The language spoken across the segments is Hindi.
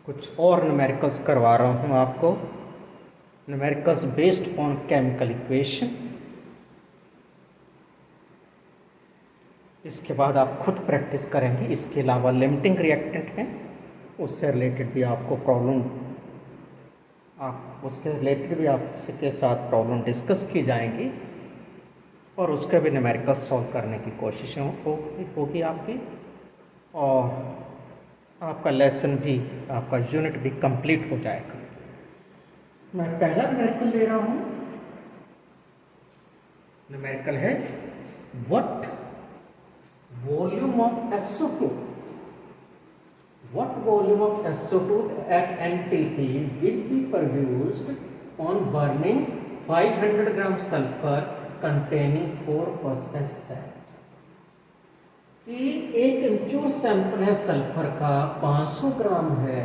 कुछ और न्यूमेरिकल्स करवा रहा हूँ आपको। Numericals based on chemical equation. इसके बाद आप खुद प्रैक्टिस करेंगे। इसके अलावा लिमिटिंग रिएक्टेंट है, उससे रिलेटेड भी आपको प्रॉब्लम उसके रिलेटेड भी आपके साथ प्रॉब्लम डिस्कस की जाएंगी और उसके भी न्यूमेरिकल सॉल्व करने की कोशिश होगी आपकी, और आपका लेसन भी, आपका यूनिट भी कंप्लीट हो जाएगा। मैं पहला न्यूमेरिकल ले रहा हूँ। न्यूमेरिकल है what volume of SO2 at NTP will be produced on burning 500 gram sulfur containing 4% salt। कि एक इम्प्योर सैंपल है सल्फर का, 500 ग्राम है,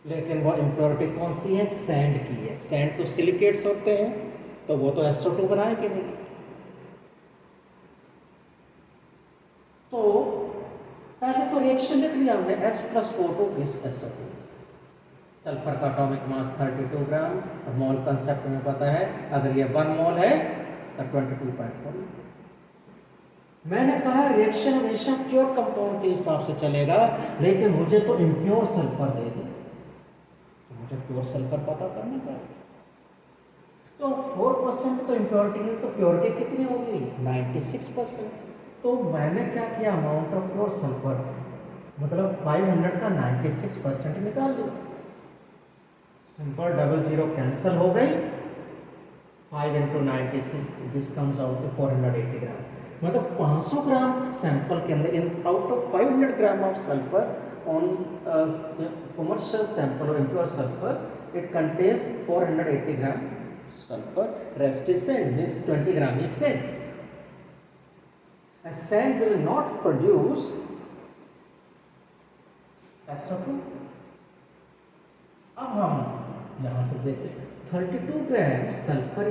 लेकिन वो इम्प्योरिटी कौन सी है? सैंड की है। सैंड तो सिलिकेट्स होते हैं, तो वो तो SO2 बनाएंगे नहीं। तो पहले तो रिएक्शन लिख लिया हमने, S+O2 is SO2। सल्फर का एटॉमिक मास 32 ग्राम, और मोल कंसेप्ट में पता है, अगर ये 1 मोल है तो 22.4। मैंने कहा रिएक्शन हमेशा प्योर कंपाउंड के हिसाब से चलेगा, लेकिन मुझे तो इम्प्योर सल्फर दे दे, तो मुझे प्योर सल्फर पता करना पड़ेगा। तो 4% तो इम्प्योरिटी है, तो प्योरिटी कितनी होगी? 96%। तो मैंने क्या किया, अमाउंट ऑफ प्योर सल्फर मतलब 500 का 96% निकाल लिया। सिंपल, डबल जीरो कैंसिल हो गई। 5 × 96 this comes out to 480 gram. मतलब 500 ग्राम सैंपल के अंदर, in out of 500 gram of sulphur on commercial sample और impure sulphur, it contains 480 gram sulfur, rest is sand, means 20 gram is sand. And sand will not produce SO2। अब हम यहाँ से देखते, 32 ग्राम sulphur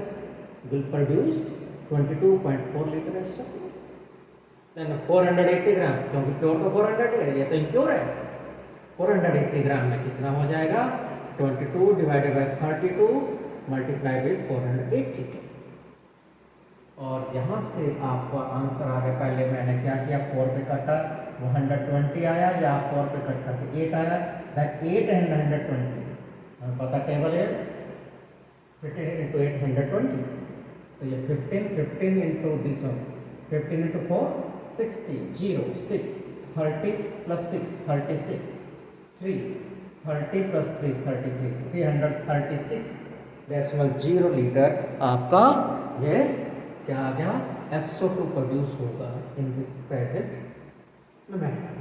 will produce 22.4 litre SO2। Then 480 ग्राम, क्योंकि प्योर तो 400 है, ये तो इम्प्योर है, 480 ग्राम में कितना हो जाएगा? 22 डिवाइडेड बाई 32 मल्टीप्लाई विद 480। और यहाँ से आपका आंसर आ गया। पहले मैंने क्या किया, 4 पे कटा, वो 120 आया, या 4 पे कट करके 8 आया। दैट 8 and 120, हमें पता टेबल है 15 × 8 120, तो ये 15 into this 15 into 4 60, 0 6 30 + 6 36 3 30 + 3 33 336 decimal 0 litre आपका ये क्या आ गया? SO2 प्रोड्यूस होगा in this present numerical.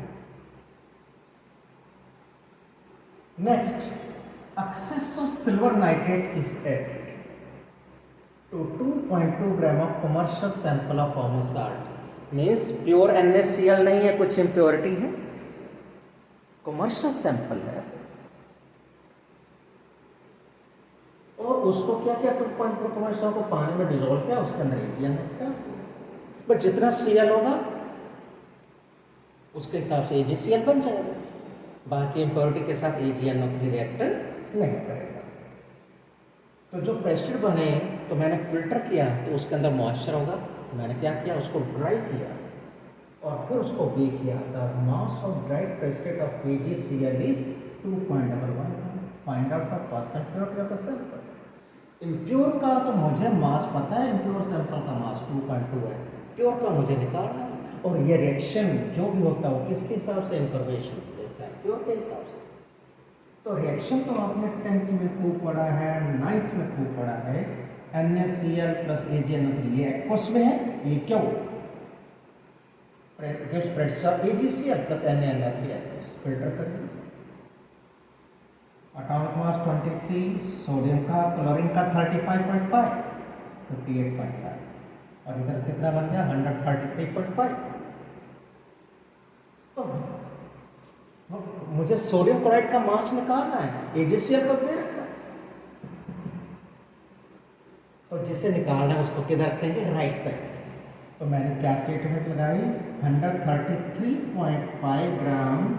Next, excess of silver nitrate is added to 2.2 gram of commercial sample of common salt. Means pure NaCl नहीं है, कुछ इम्प्योरिटी है, कमर्शियल सैंपल है, और उसको क्या क्या 2.2 कमर्शियल को पानी में डिजोल्व किया, उसके अंदर AgN निकला। बट जितना Cl होगा उसके हिसाब से AgCl बन जाएगा, बाकी इम्प्योरिटी के साथ AgNO3 रिएक्ट नहीं करेगा। तो जो पेस्टिड बने, तो मैंने फिल्टर किया, तो उसके अंदर मॉइस्चर होगा, मैंने क्या किया, उसको ड्राई किया और फिर उसको वे किया। The mass of dried pasted of AgCl is 2.11। Find out the percent purity of the sample. Impure का तो मुझे मास पता है, इम्प्योर सैंपल का मास 2.2 है, प्योर का मुझे निकालना है। और ये रिएक्शन जो भी होता है वो किसके हिसाब से इंफॉर्मेशन देता है? प्योर के हिसाब से। तो रिएक्शन तो आपने 10th में खूब पढ़ा है, 9th में खूब पढ़ा है, NaCl + AgNO3, ये एक्वस में है, ये क्यों? Gives pressure AgCl + NaNO3 filter करके। एटॉमिक मास 23, सोडियम का, क्लोरीन का 35.5, 58.5, और इधर कितना बन गया? 133.5। तो मुझे सोडियम क्लोराइड का मास निकालना है, AgCl को दे रखा है, तो जिसे निकालना है उसको किधर रखेंगे? Right side. तो मैंने क्या स्टेटमेंट लगाई? 133.5 ग्राम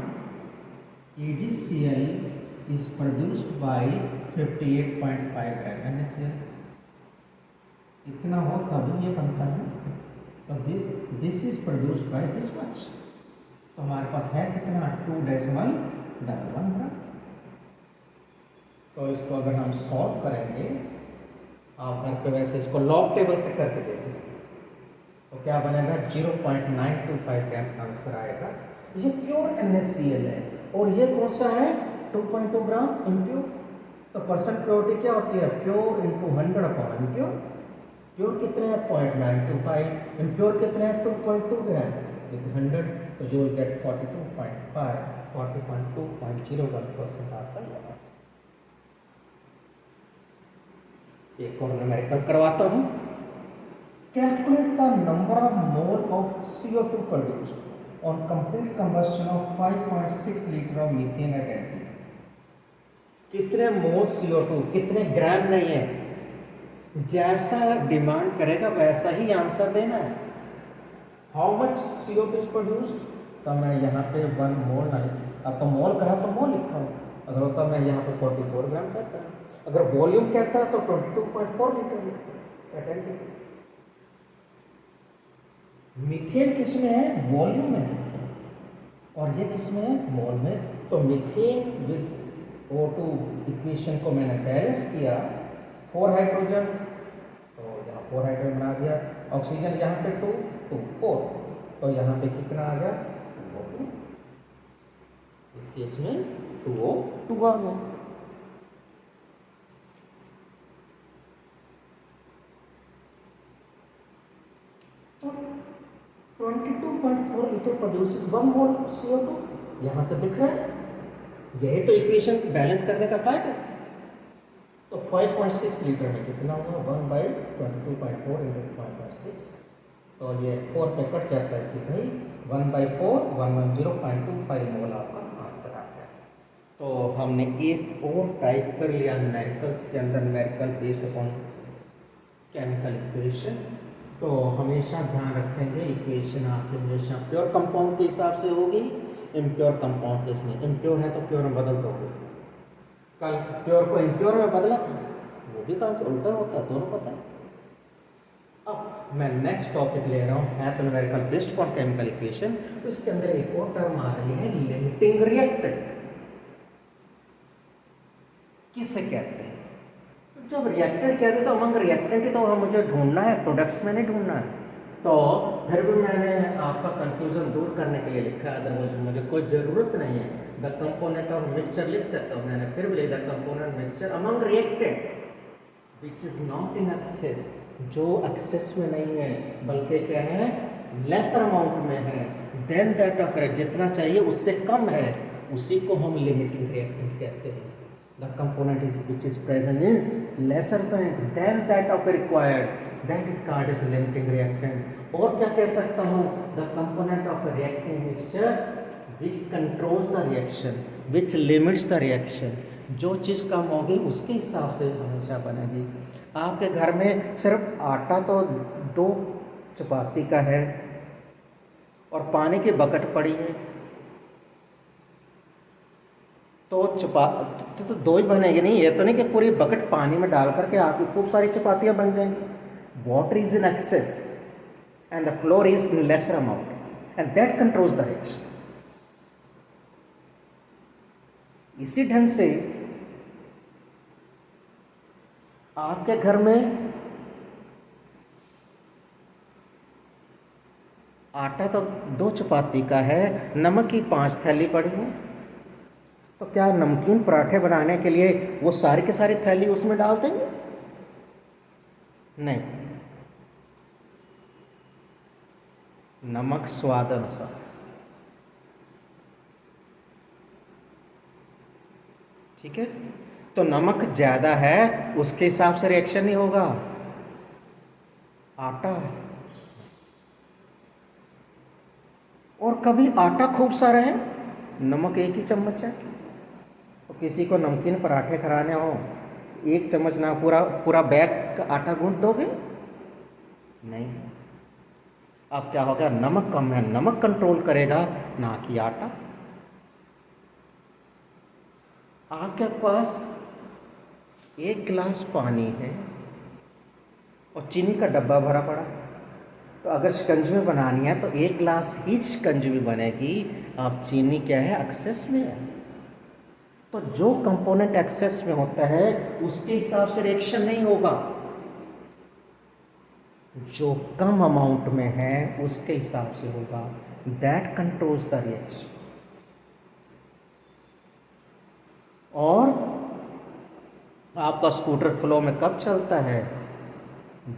AgCl is produced by 58.5 gram NaCl। इतना हो तभी ये बनता है, तो this is produced by this much. तो हमारे पास है कितना 2.11 ग्राम। तो इसको अगर हम सॉल्व करेंगे, आप घर पे वैसे इसको लॉग टेबल से करके देखें तो क्या बनेगा 0.925 ग्राम का आंसर आएगा। ये प्योर NaCl है और ये कौन सा है 2.2 ग्राम इम्प्योर। तो परसेंट प्योरिटी क्या होती है, pure into 100 upon impure. Pure कितने हैं 0.925, इम्प्योर कितने हैं 2.2 ग्राम विद 100, तो यू विल गेट 42.5 40.2.01% आपका लॉस। एक और न्यूमेरिकल करवाता हूँ। Calculate the number of mole of CO2 produced on complete combustion of 5.6 litre of methane at NTP. कितने मोल CO2, कितने ग्राम नहीं है, जैसा डिमांड करेगा वैसा ही आंसर देना है। How much CO2 is produced, तो मैं यहाँ पे 1 मोल नहीं, अब तो मोल कहा तो मोल लिखा है, अगर होता मैं यहाँ पे 44 ग्राम कहता है, अगर वॉल्यूम कहता है तो 22.4 लीटर लिखता है। मीथेन किस में है, वॉल्यूम में है, और ये किस में है, मोल में। तो मीथेन विद O2 इक्वेशन को मैंने बैलेंस किया, 4 हाइड्रोजन, तो यहाँ 4 हाइड्रोजन बना दिया, ऑक्सीजन यहाँ पे 2 2 4, तो यहाँ पे कितना आ गया 2O2, इस केस में 2O2 आ गया। तो 22.4 लीटर प्रोड्यूसेस 1 मोल CO2, यहाँ से दिख रहा है। यही तो इक्वेशन बैलेंस करने का फायदा है। तो 5.6 लीटर में कितना होगा 1/22.4 इंटू 5.6, तो ये 4 पे कट जाता है सीधा ही, 1/4 110.25 मोल आपका आंसर आ गया। तो हमने एक और टाइप कर लिया न्यूमेरिकल्स के अंदर, numerical based upon chemical equation. तो हमेशा ध्यान रखेंगे इक्वेशन आपकी हमेशा प्योर कंपाउंड के हिसाब से होगी, इम्प्योर कंपाउंड के इसमें, इम्प्योर है तो प्योर में बदल दोगे। कल प्योर को इम्प्योर में बदला था, वो भी काम उल्टा होता है, दोनों पता है। अब मैं नेक्स्ट टॉपिक ले रहा हूँ, है तो numerical based upon chemical equation. तो इसके अंदर एक और टर्म आ रही है लिमिटिंग रिएक्टेंट। किससे कहते हैं, तो जब रिएक्टेंट कहते हैं तो अमंग रिएक्टेंट ही तो मुझे ढूंढना है, प्रोडक्ट्स में नहीं ढूंढना है। तो फिर भी मैंने आपका कंफ्यूजन दूर करने के लिए लिखा है, अदरवाइज मुझे कोई ज़रूरत नहीं है। द कंपोनेंट ऑफ मिक्सचर लिख सकता हूँ मैंने, फिर भी the component mixture among reactant which is not in excess, जो एक्सेस में नहीं है बल्कि क्या है लेसर अमाउंट में है, देन दैट ऑफ जितना चाहिए उससे कम है, उसी को हम लिमिटिंग रिएक्टेंट कहते हैं। The component is which is present in lesser point than that of required, that is called as limiting reactant। और क्या कह सकता हूँ, the component of a reacting mixture which controls the reaction, which limits the reaction। जो चीज़ कम होगी उसके हिसाब से हमेशा बनेगी। आपके घर में सिर्फ आटा तो 2 चपाती का है और पानी की बकेट पड़ी है, तो तो 2 ही बनेगी नहीं, ये तो नहीं कि पूरी बकेट पानी में डाल करके आपकी खूब सारी चपातियाँ बन जाएंगी। Water is in excess and the flour is in lesser amount, and that controls the reaction। इसी ढंग से आपके घर में आटा तो 2 चपाती का है, नमक की 5 थैली पड़ी है, तो क्या नमकीन पराठे बनाने के लिए वो सारी के सारी थैली उसमें डाल देंगे? नहीं, नमक स्वाद अनुसार। ठीक है, तो नमक ज़्यादा है उसके हिसाब से रिएक्शन नहीं होगा। आटा और कभी आटा खूब सारा है, नमक 1 ही चम्मच है, तो किसी को नमकीन पराठे कराने हो 1 चम्मच ना पूरा बैग का आटा गूंथ दोगे? नहीं। अब क्या होगा, नमक कम है, नमक कंट्रोल करेगा ना कि आटा। आपके पास एक गिलास पानी है और चीनी का डब्बा भरा पड़ा, तो अगर शिकंजवी बनानी है तो एक गिलास ही शिकंजवी बनेगी। अब चीनी क्या है, एक्सेस में है, तो जो कंपोनेंट एक्सेस में होता है उसके हिसाब से रिएक्शन नहीं होगा, जो कम अमाउंट में है उसके हिसाब से होगा। That controls the reaction. और आपका स्कूटर फ्लो में कब चलता है,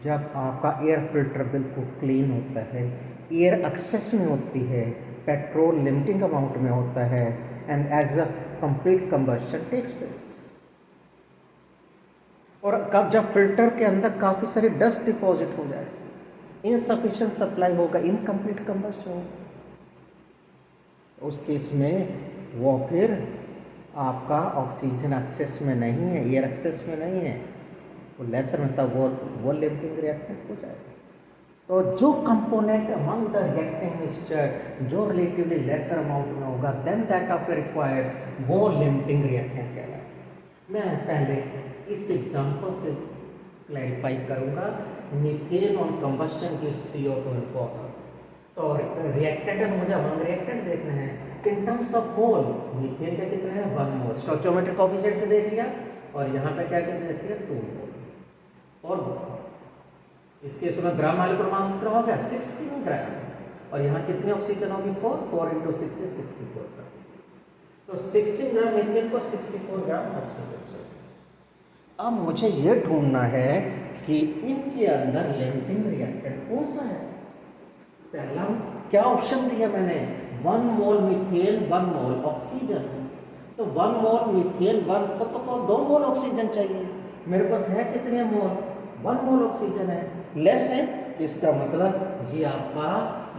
जब आपका एयर फिल्टर बिल्कुल क्लीन होता है, एयर एक्सेस में होती है, पेट्रोल लिमिटिंग अमाउंट में होता है, and as a complete combustion takes place. और कब, जब फिल्टर के अंदर काफ़ी सारी डस्ट डिपॉजिट हो जाए, इनसफिशिएंट सप्लाई होगा, इनकम्प्लीट कंबस्शन होगा, उस केस में वो फिर आपका ऑक्सीजन एक्सेस में नहीं है, एयर एक्सेस में नहीं है, तो लेसर मतलब वो लिमिटिंग रिएक्टेंट हो जाएगा। तो जो component among the reacting mixture जो रिलेटिवली लेसर अमाउंट में होगा देन दैट ऑफ रिक्वायर्ड, वो लिमिटिंग रिएक्टेंट कहलाएगा। मैं पहले इस एग्जांपल से क्लैरिफाई करूंगा। Methane on combustion gives CO2 and water. तो रिएक्टेंट में मुझे अमंग रिएक्टेंट देखना है in terms of mole. Methane का कितना है, 1 मोल, स्टोइकियोमेट्रिक कोएफिशिएंट से देख लिया, और यहाँ पे क्या कहते हैं 2 मोल। और इस केस में ग्राम मॉलिक्यूलर मास कितना हो गया, 16 ग्राम, और यहाँ कितनी ऑक्सीजन होगी, 4 × 6 is 64 ग्राम। तो 16 ग्राम मीथेन को 64 ग्राम ऑक्सीजन चाहिए। अब मुझे ये ढूंढना है कि इनके अंदर लिमिटिंग रिएक्टेंट कौन सा है। पहला क्या ऑप्शन दिया मैंने, 1 मोल मीथेन 1 मोल ऑक्सीजन। तो 1 मोल मीथेन 1 को 2 मोल ऑक्सीजन चाहिए, मेरे पास है कितने मोल, 1 मोल ऑक्सीजन है, लेस है, इसका मतलब ये आपका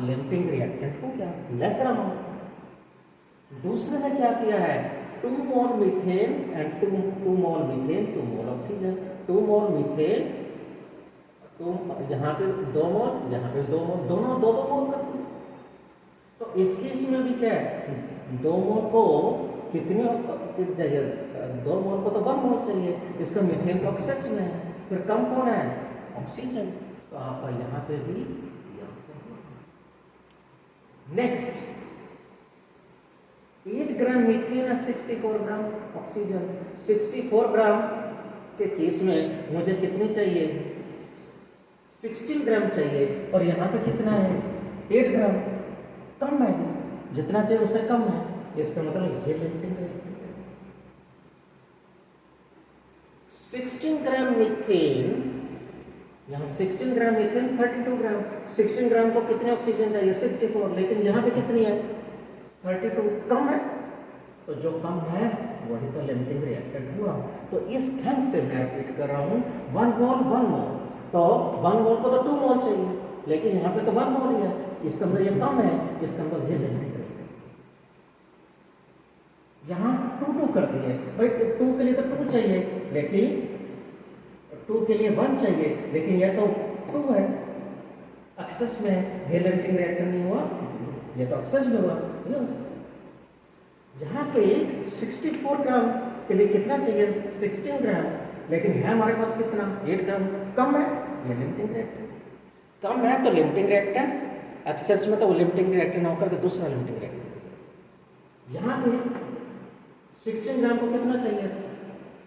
लिमिटिंग रिएक्टेंट हो गया, लेसर अमाउंट। दूसरे ने क्या किया है, 2 mole methane and 2 mole methane 2 mole oxygen, 2 mole methane, यहाँ पे 2 मोल, यहाँ पे 2 मोल, दोनों 2 मोल कर दिए। तो इस केस में भी क्या है, 2 मोल को कितनी चाहिए, 2 मोल को तो 1 मोल चाहिए, इसका मीथेन तो एक्सेस में है, फिर कम कौन है, ऑक्सीजन। तो आपका यहाँ पे भी यहाँ से नेक्स्ट 8 ग्राम मीथेन है 64 ग्राम ऑक्सीजन। 64 ग्राम के केस में मुझे कितनी चाहिए, 16 ग्राम चाहिए, और यहाँ पे कितना है 8 ग्राम, कम है, जितना चाहिए उससे कम है, इसका मतलब ये लिमिटिंग है। 16 ग्राम मीथेन, यहाँ 16 ग्राम मीथेन 32 ग्राम, 16 ग्राम को कितने ऑक्सीजन चाहिए 64, लेकिन यहाँ पे कितनी है 32, कम है, तो जो कम है वही तो लिमिटिंग रिएक्टेंट हुआ। तो इस ढंग से मैं रिपीट कर रहा हूँ, 1 मोल 1 मोल, तो 1 मोल को तो 2 मोल चाहिए, लेकिन यहाँ पे तो 1 मोल ही है, इसका मतलब ये कम है, इसका मतलब ये लिमिटिंग रिएक्टेंट। यहाँ 2 कर दिए भाई, 2 के लिए तो 2 चाहिए, लेकिन 2 के लिए 1 चाहिए, लेकिन यह तो 2 है, एक्सेस में, ये लिमिटिंग रिएक्टेंट नहीं हुआ, ये तो एक्सेस में हुआ। यहाँ पे 64 ग्राम के लिए कितना चाहिए 16 ग्राम, लेकिन है हमारे पास कितना 8 ग्राम, कम है, ये लिमिटिंग रिएक्टेंट, कम है तो लिमिटिंग रिएक्टेंट, एक्सेस में तो वो लिमिटिंग रिएक्टेंट होकर के दूसरा लिमिटिंग रिएक्टेंट। यहाँ पे 16 ग्राम को कितना चाहिए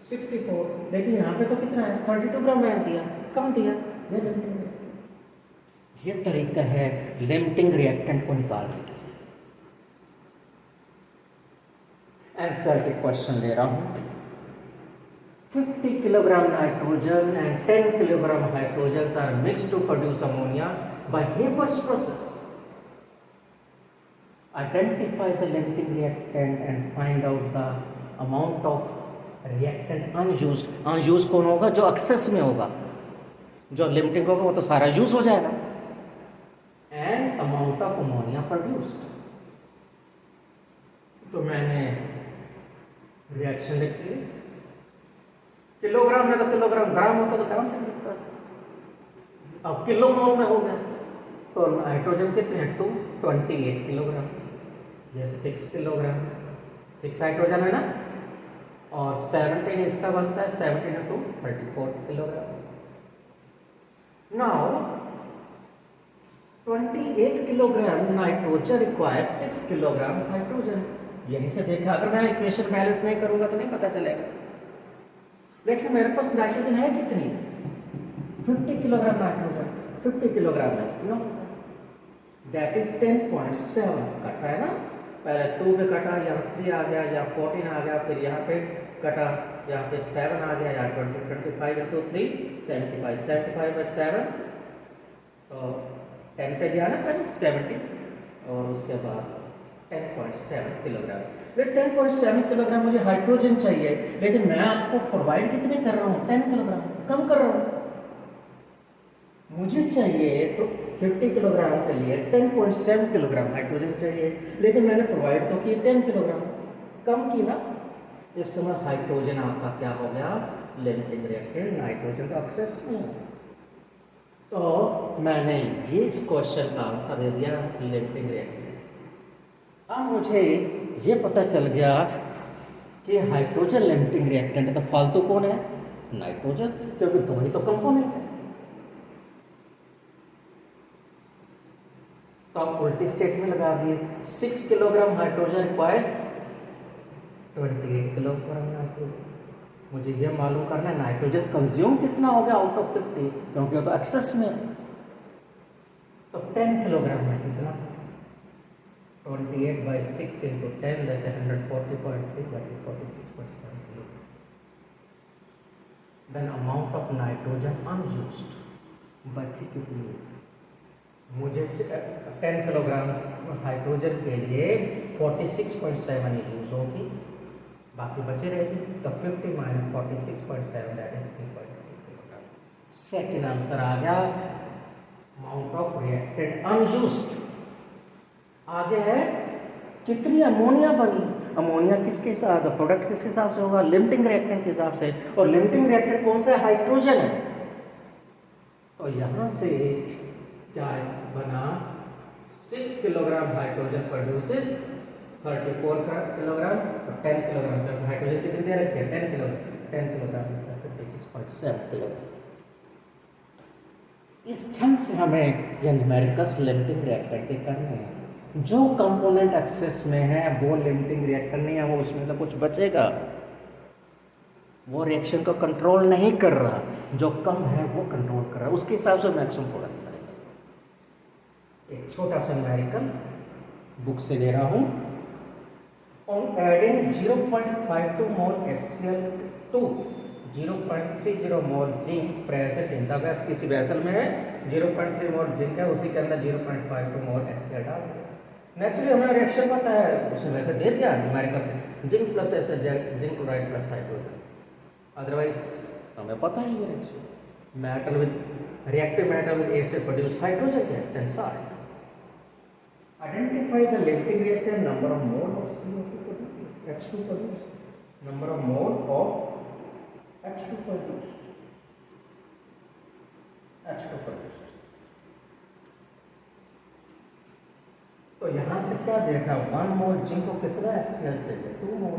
64, लेकिन यहाँ पे तो कितना है 32 ग्राम ऐड दिया, कम दिया, ये लिमिटिंग रिएक्टेंट। ये तरीका है लिमिटिंग रिएक्टेंट को निकालने का। आंसर के क्वेश्चन ले रहा हूँ। 50 kilogram nitrogen and 10 kilogram hydrogen are mixed to produce ammonia by Haber's process. Identify the limiting reactant and find out the amount of reactant unused. Unused कौन होगा, जो एक्सेस में होगा, जो लिमिटिंग होगा वो तो सारा यूज हो जाएगा। And amount of ammonia produced. तो मैंने रिएक्शन लिख ली, किलोग्राम में तो किलोग्राम, ग्राम होता तो ग्राम लिख लिखता, अब किलो मोल में हो गया। तो नाइट्रोजन कितने हैं 28 किलोग्राम, ये 6 किलोग्राम, 6 हाइड्रोजन है ना, और 17 इसका बनता है 17 into 34 kilogram. Now 28 kilogram nitrogen requires 6 kilogram hydrogen. यहीं से देखा, अगर मैं इक्वेशन बैलेंस नहीं करूंगा तो नहीं पता चलेगा। देखिए मेरे पास नाइट्रोजन है कितनी, 50 किलोग्राम नाइट्रोजन, 50 किलोग्राम है नो, दैट इज 10.7 कटा है ना, पहले 2 पे कटा, यहाँ 3 आ गया, यहाँ 14 आ गया, फिर यहाँ पे कटा, यहाँ पे 7 आ गया, यहाँ 25 into 3 75 by 7, तो 10 पे गया ना पहले 70, और उसके बाद 10.7 किलोग्राम। ये 10.7 किलोग्राम मुझे हाइड्रोजन चाहिए, लेकिन मैं आपको प्रोवाइड कितने कर रहा हूँ, 10 किलोग्राम कम कर रहा हूँ। मुझे चाहिए तो 50 किलोग्राम के लिए 10.7 किलोग्राम हाइड्रोजन चाहिए, लेकिन मैंने प्रोवाइड तो किए 10 किलोग्राम, कम की ना। इसके बाद हाइड्रोजन आपका क्या हो गया, लिमिटिंग रिएक्टेंट, नाइट्रोजन तो एक्सेस में है। तो मैंने ये इस क्वेश्चन का आंसर दे दिया लिमिटिंग रिएक्टेंट। अब मुझे ये पता चल गया कि हाइड्रोजन लिमिटिंग रिएक्टेंट है, तो फालतू कौन है, नाइट्रोजन, क्योंकि दो ही तो कंपोनेंट है। तो आप उल्टी स्टेट में लगा दिए, 6 kilogram hydrogen requires 28 kilogram nitrogen. मुझे ये मालूम करना है नाइट्रोजन कंज्यूम कितना हो गया आउट ऑफ 50, क्योंकि तो एक्सेस में। तो 10 किलोग्राम में कितना, 28 by 6 into 10 जैसे 140.3 by 46.7 kilo. Then amount of nitrogen unused, बची कितनी, मुझे 10 किलोग्राम हाइड्रोजन के लिए 46.7 यूज होगी, बाकी बचे रहेगी, तो 50 minus 46.7 that is 3.3 kilogram. Second answer आ गया अमाउंट ऑफ रिएक्टेड अनयूज्ड। आगे है कितनी अमोनिया बनी, अमोनिया किसके साथ, प्रोडक्ट किसके हिसाब से होगा, लिमिटिंग रिएक्टेंट के हिसाब से, और लिमिटिंग रिएक्टेंट कौन सा है, हाइड्रोजन है। तो यहां से क्या बना, 6 किलोग्राम हाइड्रोजन प्रोड्यूसेस 34 किलोग्राम, और 10 किलोग्राम हाइड्रोजन कितनी दे रखी है, 10 किलोग्राम 56.7 किलोग्राम। इस ढंग से हमें ये न्यूमेरिकल्स लिमिटिंग रिएक्टर के करने हैं। जो कंपोनेंट एक्सेस में है वो लिमिटिंग रिएक्टर नहीं है, वो उसमें से कुछ बचेगा, वो रिएक्शन को कंट्रोल नहीं कर रहा, जो कम है वो कंट्रोल कर रहा है, उसके हिसाब से मैक्सिमम प्रोडक्ट करेगा। एक छोटा सा न्यूमेरिकल बुक से ले रहा हूं। On adding 0.52 mole HCl to 0.30 mole zinc present in the vessel, किसी वेसल में 0.3 मोल जिंक है, उसी के अंदर 0.52 मोल HCl डाल दिया। नेचुरली हमें रिएक्शन पता है, उसने वैसे दे दिया numerical, zinc plus zinc chloride plus hydrogen, otherwise हमें पता है ये reaction. Metal with reactive metal with acid produce hydrogen gas and salt. Identify the limiting reactant, number of mole of CO2 produced, H2 produced, number of mole of H2 produced, H2 produced। तो यहाँ से क्या देखा, 1 मोल जिंक को कितना HCl चाहिए, 2 मोल,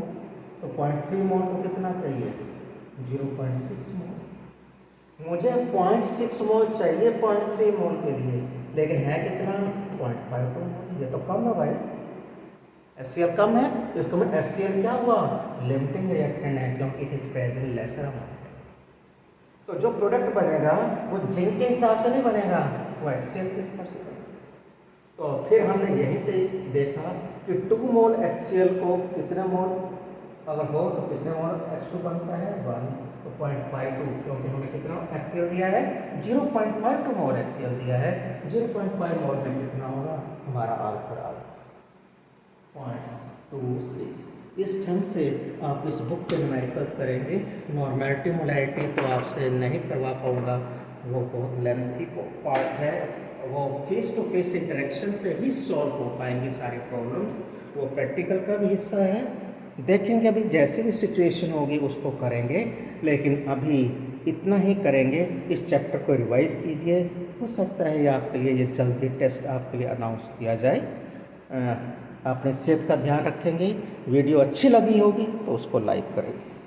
तो 0.3 मोल को कितना चाहिए, 0.6 मोल। मुझे 0.6 मोल चाहिए 0.3 मोल के लिए, लेकिन है कितना, 0.52 मोल। ये तो कम है भाई, HCl कम है, इसको में HCl क्या हुआ, लिमिटिंग रिएक्टेंट है, क्योंकि it is present lesser amount. तो जो प्रोडक्ट बनेगा वो जिंक के हिसाब से नहीं बनेगा, वो HCl के हिसाब से बनेगा। तो फिर हमने यहीं से देखा कि 2 मोल HCl को कितने मोल अगर हो तो कितने मोल H2 बनता है, 1, तो 0.52, क्योंकि हमें कितना HCl दिया है, 0.52 मोल HCl दिया है, 0.5 मोल में कितना होगा, हमारा आंसर आ गया 0.26। इस ढंग से आप इस बुक के न्यूमेरिकल्स करेंगे। नॉर्मेलिटी मोलैरिटी तो आपसे नहीं करवा पाऊंगा, वो बहुत लेंथी पार्ट है, वो फेस टू फेस इंटरेक्शन से ही सॉल्व हो पाएंगे सारी प्रॉब्लम्स, वो प्रैक्टिकल का भी हिस्सा है। देखेंगे अभी जैसी भी सिचुएशन होगी उसको करेंगे, लेकिन अभी इतना ही करेंगे। इस चैप्टर को रिवाइज कीजिए, हो सकता है ये आपके लिए ये जल्दी टेस्ट आपके लिए अनाउंस किया जाए। अपने सेहत का ध्यान रखेंगे। वीडियो अच्छी लगी होगी तो उसको लाइक करेंगे।